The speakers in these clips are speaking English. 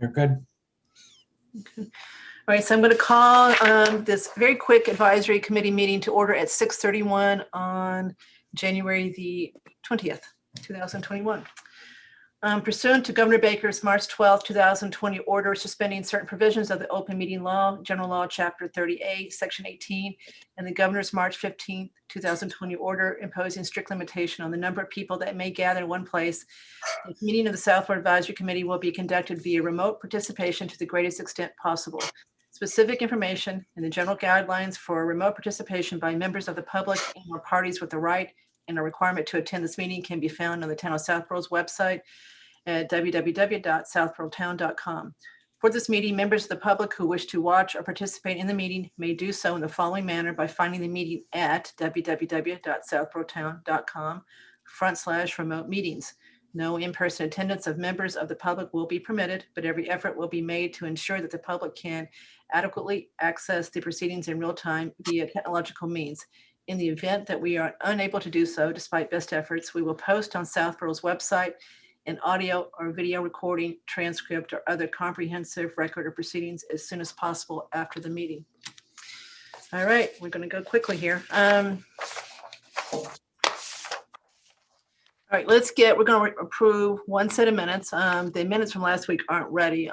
You're good. All right, so I'm going to call this very quick advisory committee meeting to order at 6:31 on January the 20th, 2021. Pursuant to Governor Baker's March 12, 2020 order suspending certain provisions of the open meeting law, general law, chapter 38, section 18, and the governor's March 15, 2020 order imposing strict limitation on the number of people that may gather in one place, the meeting of the South Florida Advisory Committee will be conducted via remote participation to the greatest extent possible. Specific information and the general guidelines for remote participation by members of the public and or parties with the right and a requirement to attend this meeting can be found on the Town of Southborough's website at www.southboroughtown.com. For this meeting, members of the public who wish to watch or participate in the meeting may do so in the following manner by finding the meeting at www.southboroughtown.com/remote meetings. No in-person attendance of members of the public will be permitted, but every effort will be made to ensure that the public can adequately access the proceedings in real time via technological means. In the event that we are unable to do so, despite best efforts, we will post on Southborough's website an audio or video recording, transcript, or other comprehensive record of proceedings as soon as possible after the meeting. All right, we're going to go quickly here. All right, we're going to approve one set of minutes. The minutes from last week aren't ready.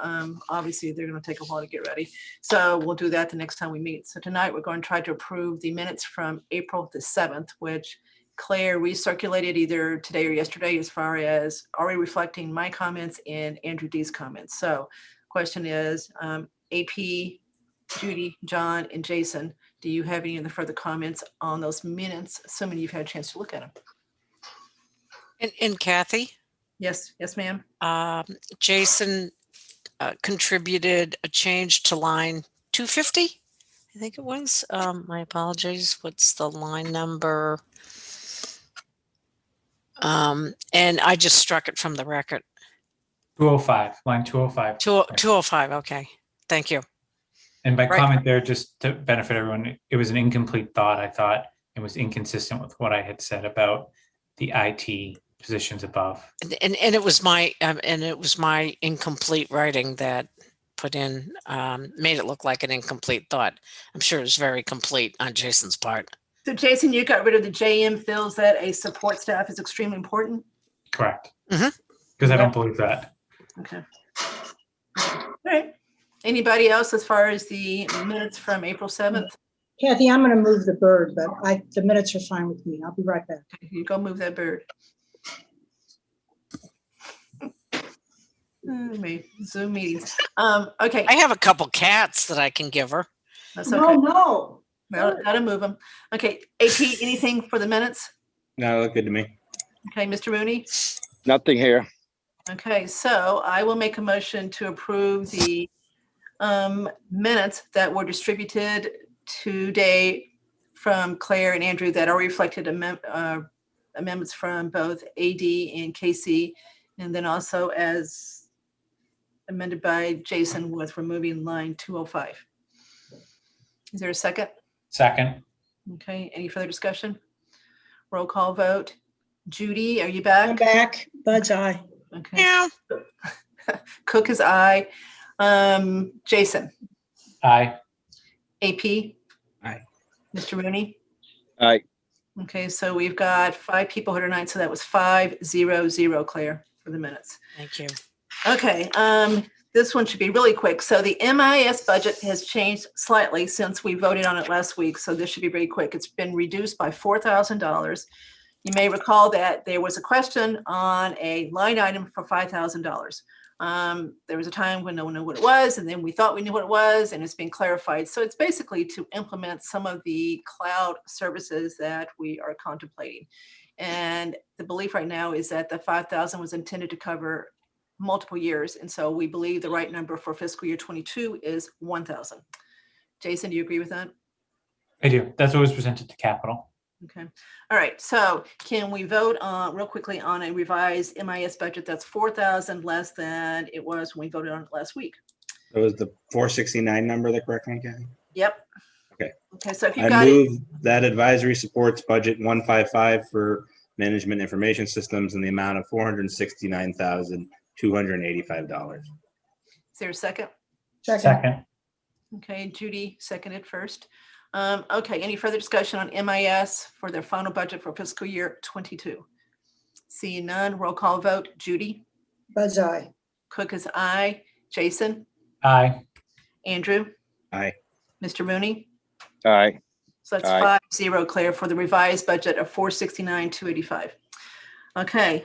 Obviously, they're going to take a while to get ready. So we'll do that the next time we meet. So tonight, we're going to try to approve the minutes from April the 7th, which Claire recirculated either today or yesterday as far as already reflecting my comments and Andrew D's comments. So question is, AP, Judy, John, and Jason, do you have any other further comments on those minutes, assuming you've had a chance to look at them? And Kathy? Yes, ma'am. Jason contributed a change to line 250, I think it was. My apologies. What's the line number? And I just struck it from the record. 205, line 205. 205, okay. Thank you. And by Right. comment there, just to benefit everyone, it was an incomplete thought. I thought it was inconsistent with what I had said about the IT positions above. And it was my incomplete writing that put in made it look like an incomplete thought. I'm sure it was very complete on Jason's part. So Jason, you got rid of the JM feels that a support staff is extremely important. Correct. Mhm. Because I don't believe that. Okay. All right. Anybody else as far as the minutes from April 7th? Kathy, I'm going to move the bird, but the minutes are fine with me. I'll be right back. You go move that bird. Zoom meetings. Okay. I have a couple cats that I can give her. That's No, okay. no. Well, gotta move them. Okay. AP, anything for the minutes? No, look good to me. Okay, Mr. Mooney? Nothing here. Okay, so I will make a motion to approve the minutes that were distributed today from Claire and Andrew that are reflected amendments from both AD and KC, and then also as amended by Jason with removing line 205. Is there a second? Second. Okay, any further discussion? Roll call vote. Judy, are you I'm back? back. Bud's eye. Okay. Yeah. Cook is aye. Jason, Aye. AP? Aye. Mr. Rooney? Aye. Okay, so we've got 5 people who are tonight, so that was 5-0-0, Claire, for the minutes. Thank you. Okay, this one should be really quick. So the MIS budget has changed slightly since we voted on it last week, so this should be very quick. It's been reduced by $4,000. You may recall that there was a question on a line item for $5,000. There was a time when no one knew what it was, and then we thought we knew what it was, and it's been clarified. So it's basically to implement some of the cloud services that we are contemplating. And the belief right now is that the 5,000 was intended to cover multiple years. And so we believe the right number for fiscal year 22 is 1,000. Jason, do you agree with that? I do. That's what was presented to Capital. Okay. All right. So can we vote on real quickly on a revised MIS budget that's 4,000 less than it was when we voted on it last week? That was the 469 number, the correct one, Kathy? Yep. Okay. Okay. So if you I got it, move that advisory supports budget 155 for management information systems in the amount of $469,285. Is there a second? Second. Okay, Judy seconded first. Okay, any further discussion on MIS for their final budget for fiscal year 22? Seeing none, roll call vote. Judy? Buds eye. Cook is aye. Jason? Aye. Andrew? Aye. Mr. Mooney? Aye. So that's Aye. 5-0, Claire, for the revised budget of 469,285. Okay,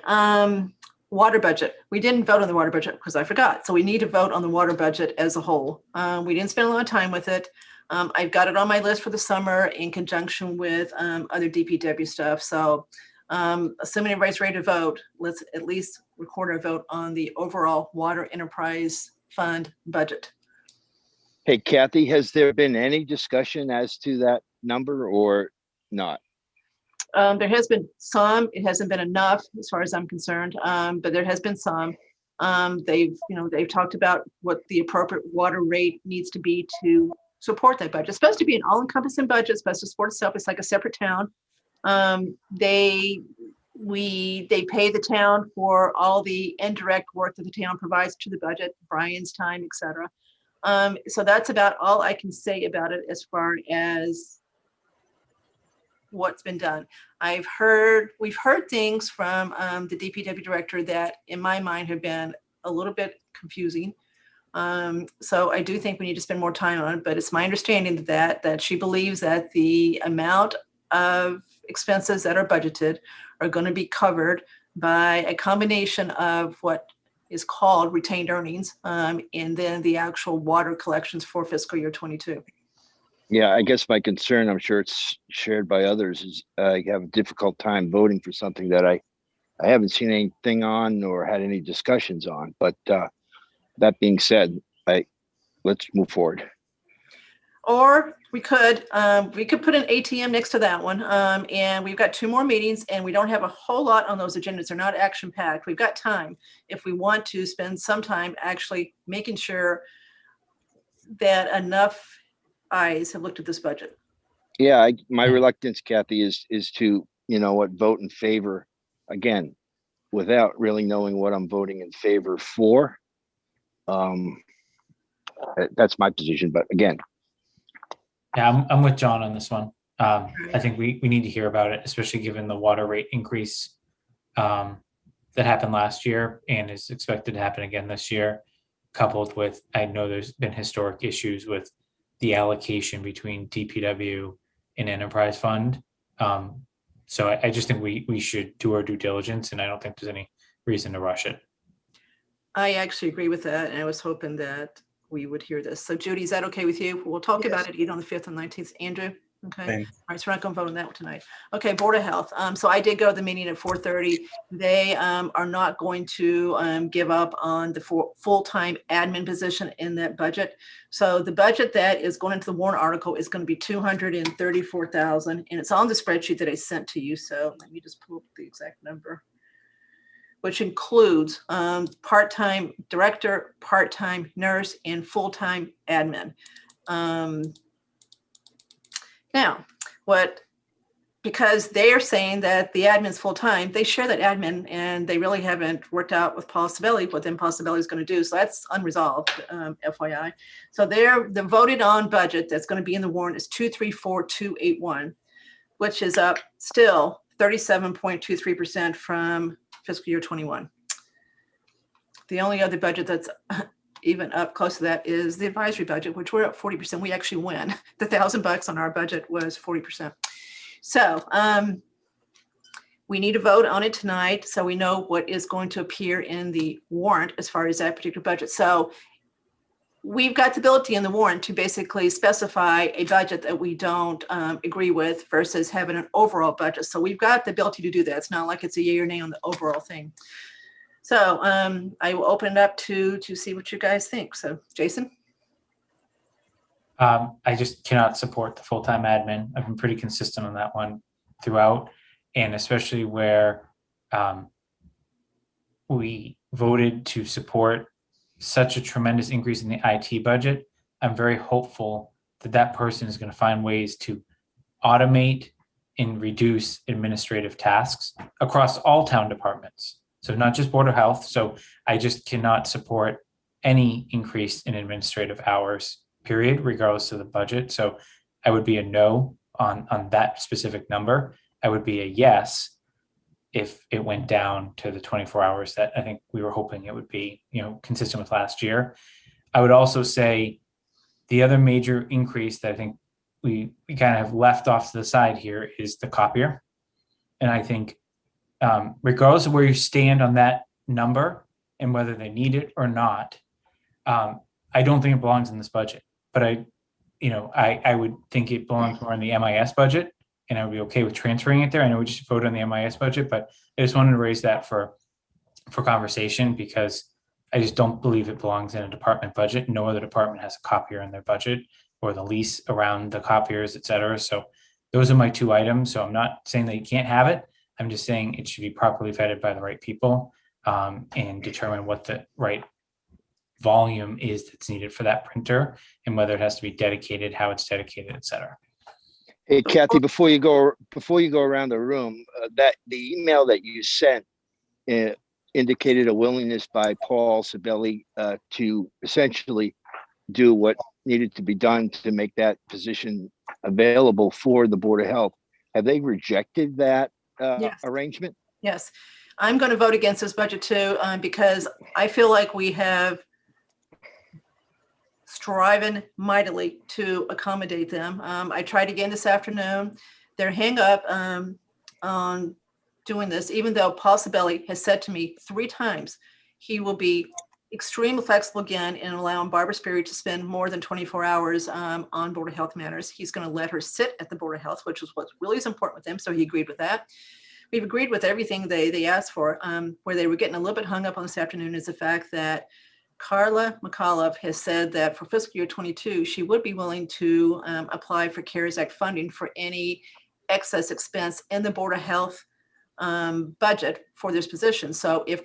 water budget. We didn't vote on the water budget because I forgot. So we need to vote on the water budget as a whole. We didn't spend a lot of time with it. I've got it on my list for the summer in conjunction with other DPW stuff. So assuming everybody's ready to vote, let's at least record our vote on the overall water enterprise fund budget. Hey, Kathy, has there been any discussion as to that number or not? There has been some, it hasn't been enough as far as I'm concerned, but there has been some. They've talked about what the appropriate water rate needs to be to support that budget. It's supposed to be an all-encompassing budget, it's supposed to support itself. It's like a separate town. They pay the town for all the indirect work that the town provides to the budget, Brian's time, et cetera. So that's about all I can say about it as far as what's been done. We've heard things from the DPW director that in my mind have been a little bit confusing. So I do think we need to spend more time on it, but it's my understanding that she believes that the amount of expenses that are budgeted are going to be covered by a combination of what is called retained earnings, and then the actual water collections for fiscal year 22. Yeah, I guess my concern, I'm sure it's shared by others, is I have a difficult time voting for something that I haven't seen anything on or had any discussions on. But that being said, let's move forward. Or we could put an ATM next to that one. And we've got 2 more meetings and we don't have a whole lot on those agendas. They're not action packed. We've got time if we want to spend some time actually making sure that enough eyes have looked at this budget. Yeah, my reluctance, Kathy, is to, vote in favor again, without really knowing what I'm voting in favor for. That's my position, but again. Yeah, I'm with John on this one. I think we need to hear about it, especially given the water rate increase that happened last year and is expected to happen again this year, coupled with, I know there's been historic issues with the allocation between DPW and enterprise fund. So I just think we should do our due diligence, and I don't think there's any reason to rush it. I actually agree with that. And I was hoping that we would hear this. So Judy, is that okay with you? We'll talk about it either on the 5th and 19th. Andrew? Okay. Same. All right, so we're not going to vote on that one tonight. Okay, Board of Health. So I did go to the meeting at 4:30. They are not going to give up on the full-time admin position in that budget. So the budget that is going into the warrant article is going to be $234,000, and it's on the spreadsheet that I sent to you. So let me just pull up the exact number, which includes part-time director, part-time nurse, and full-time admin. Now, because they are saying that the admin's full-time, they share that admin, and they really haven't worked out with Paul Sabelli what then Paul Sabelli is going to do. So that's unresolved, FYI. So the voted on budget that's going to be in the warrant is 234,281, which is up still 37.23% from fiscal year 21. The only other budget that's even up close to that is the advisory budget, which we're up 40%. We actually win. The $1,000 on our budget was 40%. So we need to vote on it tonight so we know what is going to appear in the warrant as far as that particular budget. So we've got the ability in the warrant to basically specify a budget that we don't agree with versus having an overall budget. So we've got the ability to do that. It's not like it's a yay or nay on the overall thing. So I will open it up to see what you guys think. So Jason? I just cannot support the full-time admin. I've been pretty consistent on that one throughout, and especially where we voted to support such a tremendous increase in the IT budget. I'm very hopeful that that person is going to find ways to automate and reduce administrative tasks across all town departments. So not just Board of Health. So I just cannot support any increase in administrative hours, period, regardless of the budget. So I would be a no on that specific number. I would be a yes if it went down to the 24 hours that I think we were hoping it would be, consistent with last year. I would also say the other major increase that I think we kind of have left off to the side here is the copier. And I think regardless of where you stand on that number and whether they need it or not, I don't think it belongs in this budget. But I would think it belongs more in the MIS budget, and I would be okay with transferring it there. I know we just voted on the MIS budget, but I just wanted to raise that for conversation because I just don't believe it belongs in a department budget. No other department has a copier in their budget or the lease around the copiers, et cetera. So those are my two items. So I'm not saying that you can't have it. I'm just saying it should be properly vetted by the right people and determine what the right volume is that's needed for that printer and whether it has to be dedicated, how it's dedicated, et cetera. Hey, Kathy, before you go around the room, that the email that you sent indicated a willingness by Paul Sabelli to essentially do what needed to be done to make that position available for the Board of Health. Have they rejected that Yes. arrangement? Yes, I'm going to vote against this budget too, because I feel like we have striven mightily to accommodate them. I tried again this afternoon. Their hang up on doing this, even though Paul Sabelli has said to me 3 times, he will be extremely flexible again in allowing Barbara Sperry to spend more than 24 hours on Board of Health matters. He's going to let her sit at the Board of Health, which is what really is important with them. So he agreed with that. We've agreed with everything they asked for. Where they were getting a little bit hung up on this afternoon is the fact that Carla McAuliffe has said that for fiscal year 22, she would be willing to apply for CARES Act funding for any excess expense in the Board of Health budget for this position. So if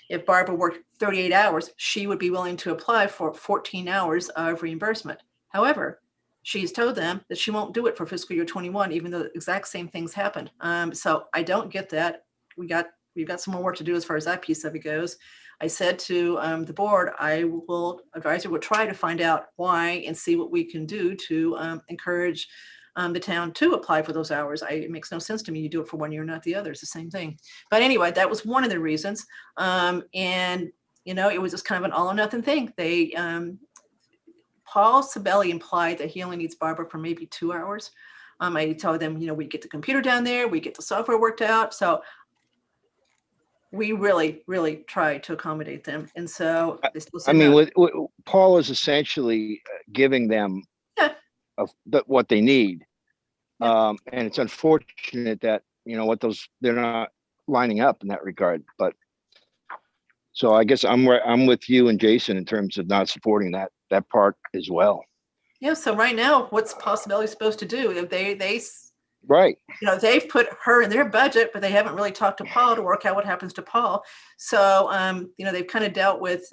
if Barbara worked 38 hours, she would be willing to apply for 14 hours of reimbursement. However, she's told them that she won't do it for fiscal year 21, even though the exact same things happened. So I don't get that. We've got some more work to do as far as that piece of it goes. I said to the board, advisor will try to find out why and see what we can do to encourage the town to apply for those hours. It makes no sense to me. You do it for one year, not the other. It's the same thing. But anyway, that was one of the reasons. And it was just kind of an all or nothing thing. Paul Sabelli implied that he only needs Barbara for maybe 2 hours. I told them, we get the computer down there, we get the software worked out. So we really, really tried to accommodate them. And so they still said no. With Paul is essentially giving them what they need. And it's unfortunate that, they're not lining up in that regard. But so I guess I'm with you and Jason in terms of not supporting that part as well. Yeah. So right now, what's Possibility supposed to do? If they Right. They've put her in their budget, but they haven't really talked to Paul to work out what happens to Paul. So, they've kind of dealt with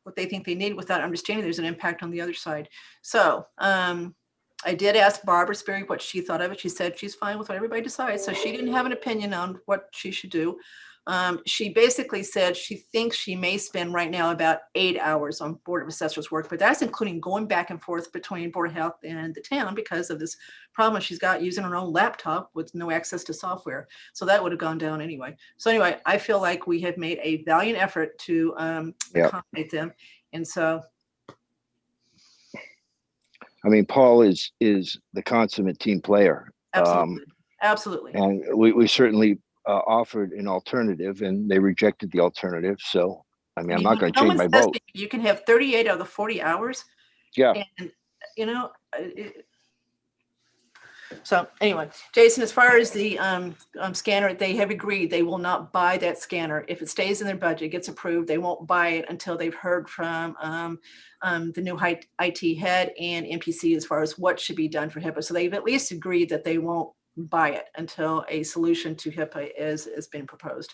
what they think they need without understanding there's an impact on the other side. So I did ask Barbara Sperry what she thought of it. She said she's fine with what everybody decides. So she didn't have an opinion on what she should do. She basically said she thinks she may spend right now about 8 hours on Board of Assessors work, but that's including going back and forth between Board of Health and the town because of this problem she's got using her own laptop with no access to software. So that would have gone down anyway. So anyway, I feel like we have made a valiant effort to accommodate them. And so. Paul is the consummate team player. Absolutely. And we certainly offered an alternative and they rejected the alternative. So, I'm not going to change my vote. You can have 38 out of the 40 hours. Yeah. And, so anyway, Jason, as far as the scanner, they have agreed they will not buy that scanner. If it stays in their budget, gets approved, they won't buy it until they've heard from the new IT head and MPC as far as what should be done for HIPAA. So they've at least agreed that they won't buy it until a solution to HIPAA has been proposed.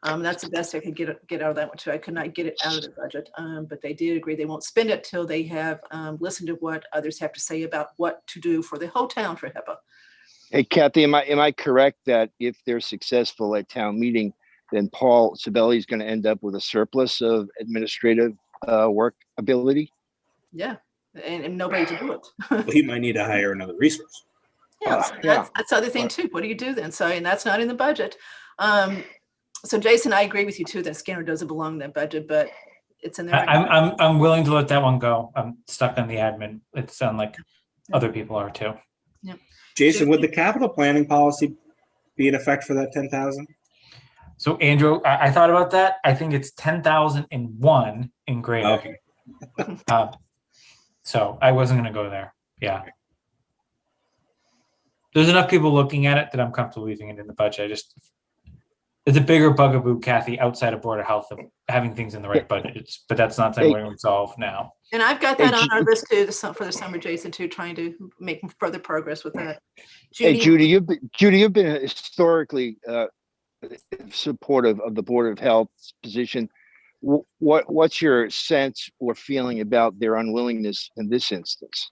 That's the best I could get out of that one too. I could not get it out of the budget, but they did agree they won't spend it till they have listened to what others have to say about what to do for the whole town for HIPAA. Hey, Kathy, am I correct that if they're successful at town meeting, then Paul Sabelli is going to end up with a surplus of administrative work ability. Yeah, and nobody to do it. Well, he might need to hire another resource. Yeah, so Yeah. that's the other thing too. What do you do then? So, and that's not in the budget. So Jason, I agree with you too, that Skinner doesn't belong in that budget, but it's in there. I'm willing to let that one go. I'm stuck on the admin. It sounds like other people are too. Jason, would the capital planning policy be in effect for that 10,000? So Andrew, I thought about that. I think it's 10,001 in greater. Okay. So I wasn't going to go there. Yeah. There's enough people looking at it that I'm comfortable leaving it in the budget. It's a bigger bugaboo, Kathy, outside of Board of Health of having things in the right budgets, but that's not something we're going to solve now. And I've got that on our list too, for the summer, Jason, too, trying to make further progress with that. Hey, Judy, you've been historically supportive of the Board of Health's position. What's your sense or feeling about their unwillingness in this instance?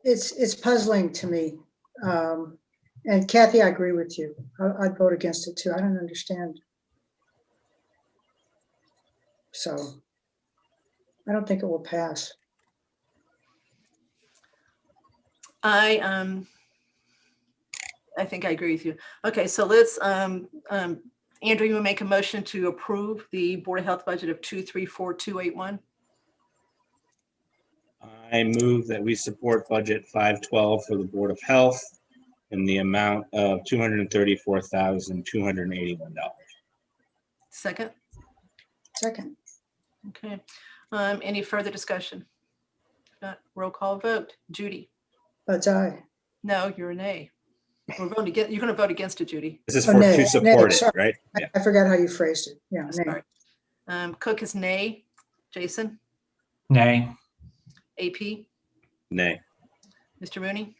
It's puzzling to me. And Kathy, I agree with you. I'd vote against it too. I don't understand. So I don't think it will pass. I think I agree with you. Okay, so let's, Andrew, you will make a motion to approve the Board of Health budget of 234,281. I move that we support budget 512 for the Board of Health in the amount of $234,281. Second. Second. Okay. Any further discussion? If not, roll call vote. Judy? Bud's aye. No, you're a nay. We're voting against, you're going to vote against it, Judy. This is Oh, for nay, to support nay, it, sorry. right? Yeah. I forgot how you phrased it. Yeah. nay. Sorry. Cook is nay. Jason? Nay. AP? Nay. Mr. Mooney?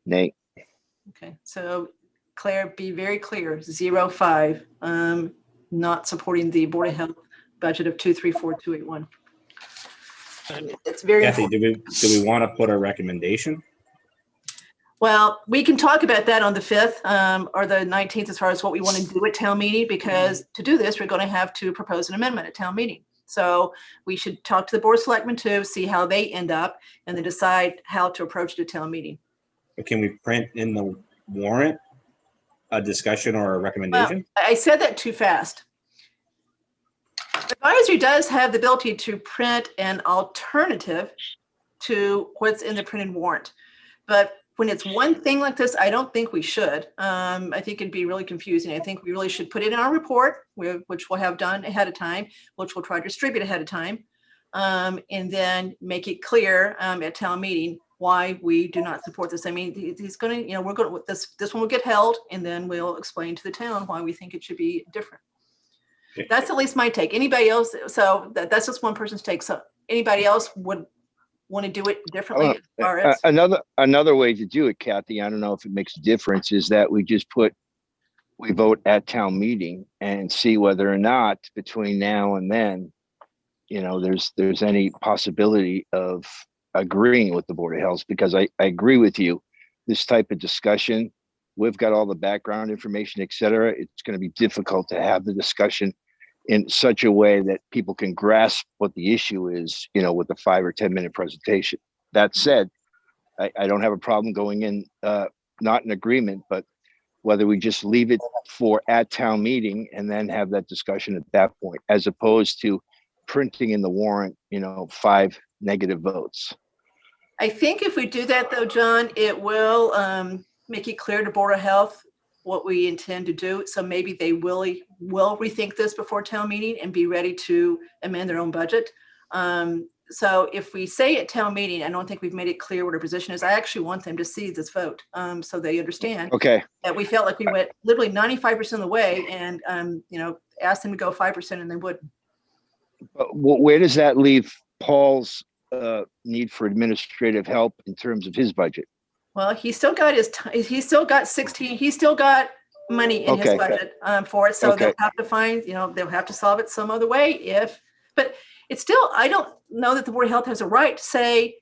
Nay. Okay, so Claire, be very clear, 0-5, not supporting the Board of Health budget of 234,281. It's very Kathy, important. do we want to put a recommendation? Well, we can talk about that on the 5th or the 19th as far as what we want to do at town meeting, because to do this, we're going to have to propose an amendment at town meeting. So we should talk to the Board of Selectmen too, see how they end up, and then decide how to approach the town meeting. Or can we print in the warrant a discussion or a Well, recommendation? I said that too fast. Advisory does have the ability to print an alternative to what's in the printed warrant. But when it's one thing like this, I don't think we should. I think it'd be really confusing. I think we really should put it in our report, which we'll have done ahead of time, which we'll try to distribute ahead of time, and then make it clear at town meeting why we do not support this. I mean, he's going to, we're going to, this one will get held, and then we'll explain to the town why we think it should be different. Okay. That's at least my take. Anybody else? So that's just one person's take. So anybody else would want to do it differently? As far as, Another way to do it, Kathy, I don't know if it makes a difference, is that we vote at town meeting and see whether or not between now and then, there's any possibility of agreeing with the Board of Health, because I agree with you. This type of discussion, we've got all the background information, et cetera. It's going to be difficult to have the discussion in such a way that people can grasp what the issue is, with a 5 or 10 minute presentation. That said, I don't have a problem going in, not in agreement, but whether we just leave it for at town meeting and then have that discussion at that point, as opposed to printing in the warrant, 5 negative votes. I think if we do that though, John, it will make it clear to Board of Health what we intend to do. So maybe they will rethink this before town meeting and be ready to amend their own budget. So if we say at town meeting, I don't think we've made it clear what our position is. I actually want them to see this vote so they understand Okay. that we felt like we went literally 95% of the way and, asked them to go 5% and they wouldn't. But where does that leave Paul's need for administrative help in terms of his budget? Well, he's still got money in his Okay. budget for it. So Okay. they'll have to find, they'll have to solve it some other way but it's still, I don't know that the Board of Health has a right to say,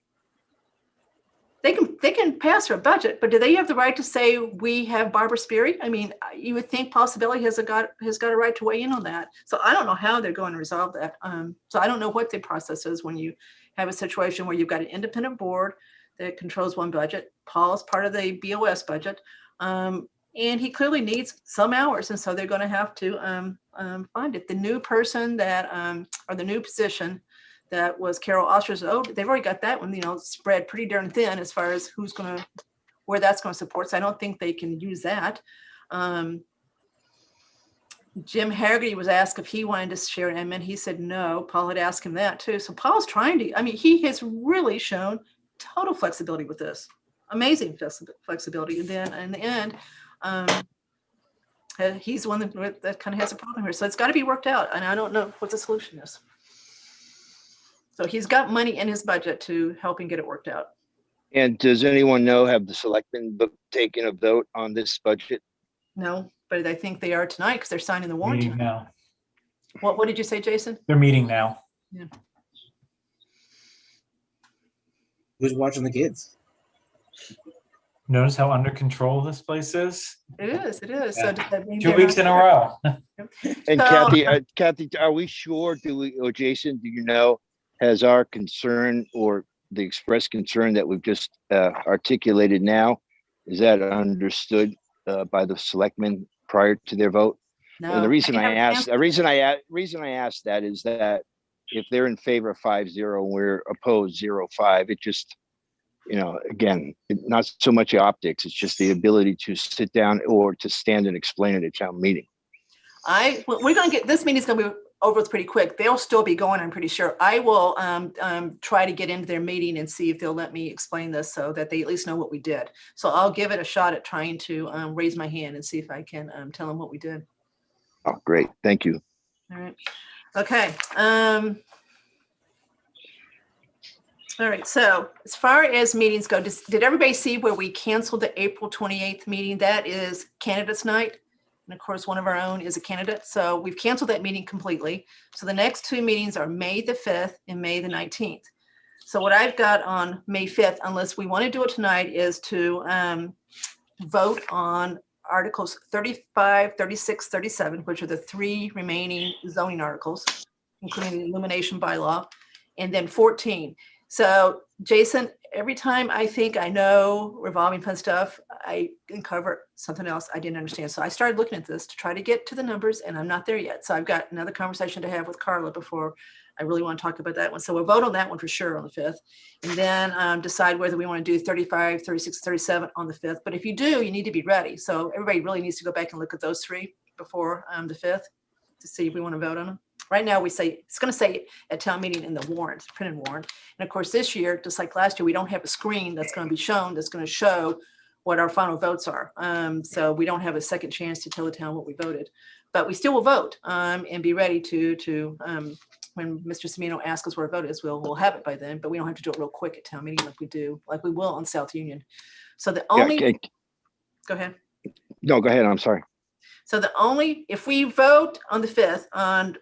they can pass their budget, but do they have the right to say we have Barbara Speary? I mean, you would think Possibility has got a right to weigh in on that. So I don't know how they're going to resolve that. So I don't know what the process is when you have a situation where you've got an independent board that controls one budget. Paul's part of the BOS budget, and he clearly needs some hours, and so they're going to have to find it. The new person that or the new position that was Carol Oster's. Oh, they've already got that one, spread pretty darn thin as far as where that's going to support. So I don't think they can use that. Jim Haggerty was asked if he wanted to share an admin. He said no. Paul had asked him that too. So Paul's trying to, he has really shown total flexibility with this. Amazing flexibility. And then in the end, he's the one that kind of has a problem here. So it's got to be worked out. And I don't know what the solution is. So he's got money in his budget to help him get it worked out. And does anyone know, have the selectmen taken a vote on this budget? No, but I think they are tonight because they're signing the warrant. Meeting now. What did you say, Jason? They're meeting now. Who's watching the kids? Notice how under control this place is? It is. So does that mean 2 they're weeks in a row. And So- Kathy, are we sure, or Jason, do you know, has our concern or the expressed concern that we've just articulated now, is that understood by the selectmen prior to their vote? No, And the reason I haven't asked that is that if they're in favor of 5-0 and we're opposed 0-5, it just, again, not so much the optics, it's just the ability to sit down or to stand and explain at a town meeting. We're going to get, this meeting's going to be over with pretty quick. They'll still be going, I'm pretty sure. I will try to get into their meeting and see if they'll let me explain this so that they at least know what we did. So I'll give it a shot at trying to raise my hand and see if I can tell them what we did. Oh, great. Thank you. All right. Okay. All right. So as far as meetings go, did everybody see where we canceled the April 28th meeting? That is candidates night. And of course, one of our own is a candidate. So we've canceled that meeting completely. So the next two meetings are May the 5th and May the 19th. So what I've got on May 5th, unless we want to do it tonight, is to vote on Articles 35, 36, 37, which are the three remaining zoning articles, including the illumination bylaw, and then 14. So Jason, every time I think I know revolving fund stuff, I uncover something else I didn't understand. So I started looking at this to try to get to the numbers, and I'm not there yet. So I've got another conversation to have with Carla before I really want to talk about that one. So we'll vote on that one for sure on the 5th, and then decide whether we want to do 35, 36, 37 on the 5th. But if you do, you need to be ready. So everybody really needs to go back and look at those three before the 5th to see if we want to vote on them. Right now, we say, it's going to say at town meeting in the warrant, printed warrant. And of course, this year, just like last year, we don't have a screen that's going to be shown, that's going to show what our final votes are. So we don't have a second chance to tell the town what we voted. But we still will vote and be ready to when Mr. Semino asks us where our vote is, we'll have it by then, but we don't have to do it real quick at town meeting like we will on South Union. So the only, go ahead. No, go ahead. I'm sorry. So if we vote on the 5th on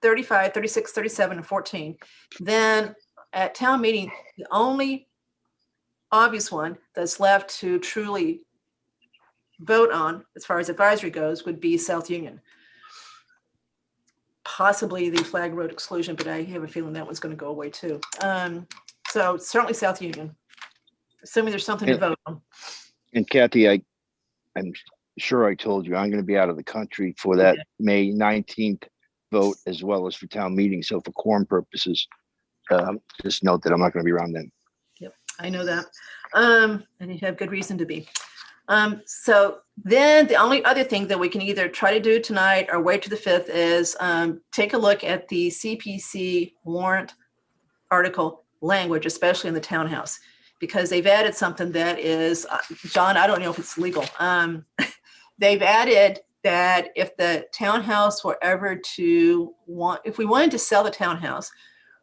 35, 36, 37, and 14, then at town meeting, the only obvious one that's left to truly vote on as far as advisory goes would be South Union. Possibly the Flag Road exclusion, but I have a feeling that one's going to go away too. So certainly South Union, assuming there's something to vote on. And Kathy, I'm sure I told you I'm going to be out of the country for that May 19th vote as well as for town meeting. So for quorum purposes, just note that I'm not going to be around then. Yep, I know that. And you have good reason to be. So then the only other thing that we can either try to do tonight or wait to the 5th is take a look at the CPC warrant article language, especially in the townhouse, because they've added something that is, John, I don't know if it's legal. They've added that if the townhouse were ever if we wanted to sell the townhouse,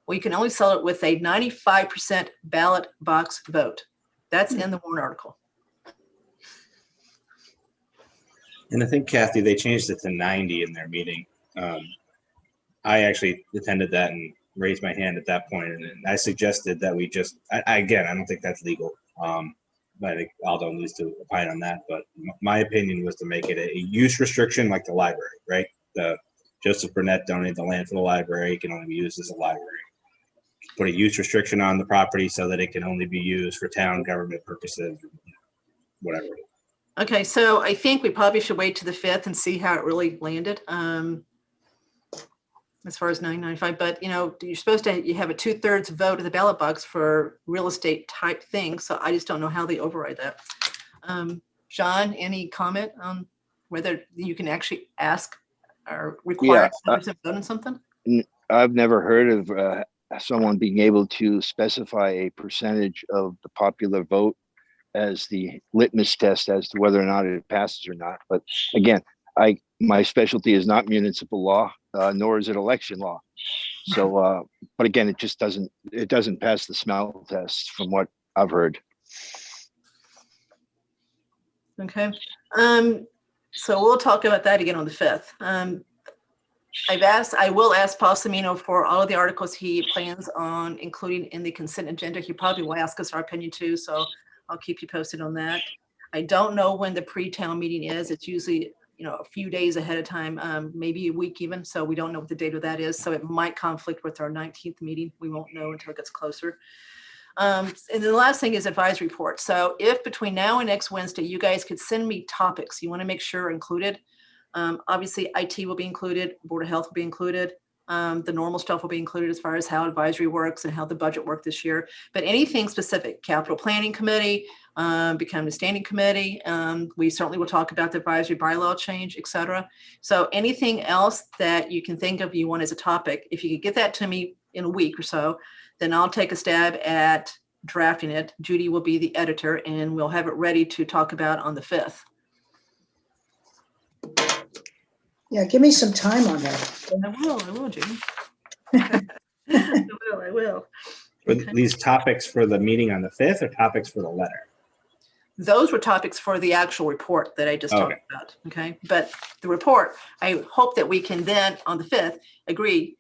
we can only sell it with a 95% ballot box vote. That's in the warrant article. And I think, Kathy, they changed it to 90 in their meeting. I actually attended that and raised my hand at that point, and I suggested that we just, again, I don't think that's legal. But I think Aldo needs to opine on that. But my opinion was to make it a use restriction like the library, right? The Joseph Burnett donated the land for the library. It can only be used as a library. Put a use restriction on the property so that it can only be used for town government purposes, whatever. Okay, so I think we probably should wait to the 5th and see how it really landed. As far as 995, but you're supposed to, you have a 2/3 vote of the ballot box for real estate type things. So I just don't know how they override that. John, any comment on whether you can actually ask or require Yeah, to vote on something? I've never heard of someone being able to specify a percentage of the popular vote as the litmus test as to whether or not it passes or not. But again, my specialty is not municipal law, nor is it election law. So, but again, it just doesn't pass the smell test from what I've heard. Okay. So we'll talk about that again on the 5th. I will ask Paul Semino for all of the articles he plans on including in the consent agenda. He probably will ask us our opinion too, so I'll keep you posted on that. I don't know when the pre-town meeting is. It's usually, a few days ahead of time, maybe a week even. So we don't know what the date of that is. So it might conflict with our 19th meeting. We won't know until it gets closer. And then the last thing is advisory report. So if between now and next Wednesday, you guys could send me topics you want to make sure are included. Obviously, IT will be included, Board of Health will be included. The normal stuff will be included as far as how advisory works and how the budget worked this year. But anything specific, capital planning committee, become a standing committee. We certainly will talk about the advisory bylaw change, et cetera. So anything else that you can think of you want as a topic, if you could get that to me in a week or so, then I'll take a stab at drafting it. Judy will be the editor and we'll have it ready to talk about on the 5th. Yeah, give me some time on that. I will, Judy. I will. Were Okay. these topics for the meeting on the 5th or topics for the letter? Those were topics for the actual report that I just talked Okay. about. Okay. But the report, I hope that we can then on the 5th agree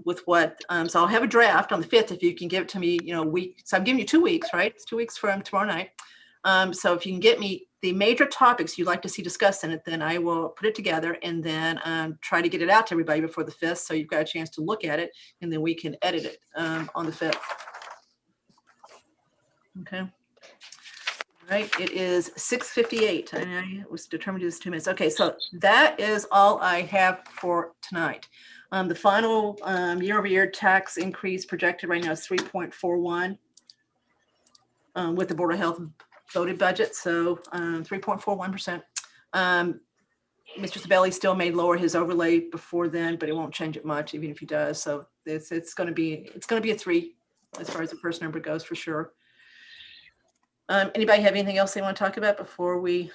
with what, so I'll have a draft on the 5th if you can give it to me, a week. So I'm giving you 2 weeks, right? It's 2 weeks from tomorrow night. So if you can get me the major topics you'd like to see discussed in it, then I will put it together and then try to get it out to everybody before the 5th. So you've got a chance to look at it and then we can edit it on the 5th. Okay. All right, it is 6:58 and I was determined to do this 2 minutes. Okay, so that is all I have for tonight. The final year-over-year tax increase projected right now is 3.41 with the Board of Health voted budget, so 3.41%. Mr. Sabelli still may lower his overlay before then, but it won't change it much, even if he does. So it's going to be a 3 as far as the first number goes for sure. Anybody have anything else they want to talk about before we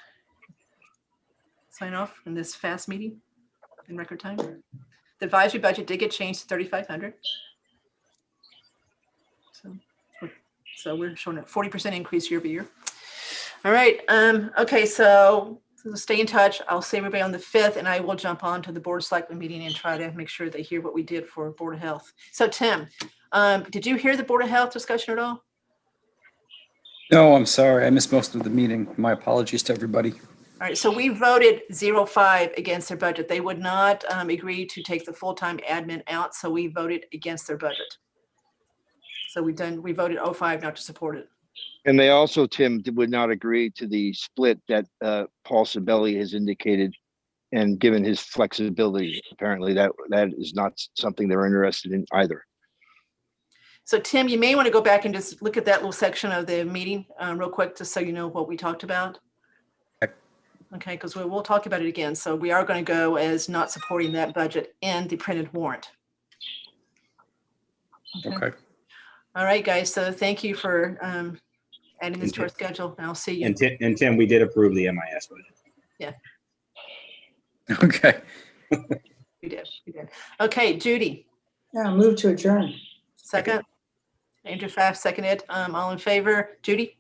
sign off in this fast meeting in record time? The advisory budget did get changed to 3,500. So we're showing a 40% increase year over year. All right. Okay. So stay in touch. I'll see everybody on the 5th and I will jump on to the Board of Selectmen meeting and try to make sure they hear what we did for Board of Health. So Tim, did you hear the Board of Health discussion at all? No, I'm sorry. I missed most of the meeting. My apologies to everybody. All right, so we voted 0.5 against their budget. They would not agree to take the full-time admin out, so we voted against their budget. So we voted 0.5 not to support it. And they also, Tim, would not agree to the split that Paul Sabelli has indicated and given his flexibility. Apparently that is not something they're interested in either. So Tim, you may want to go back and just look at that little section of the meeting real quick, just so you know what we talked about. Okay, because we'll talk about it again. So we are going to go as not supporting that budget and the printed warrant. Okay. All right, guys. So thank you for adding this to our schedule. And I'll see you. And Tim, we did approve the MIS budget. Okay. We did. Okay, Judy, Yeah, move to adjourn. second. Andrew Pfaff, seconded. All in favor? Judy?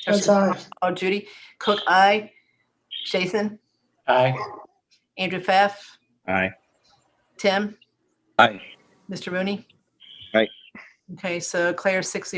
That's aye. Oh, Judy. Cook, aye. Jason? Aye. Andrew Pfaff? Aye. Tim? Aye. Mr. Rooney? Aye. Okay, so Claire 6-0.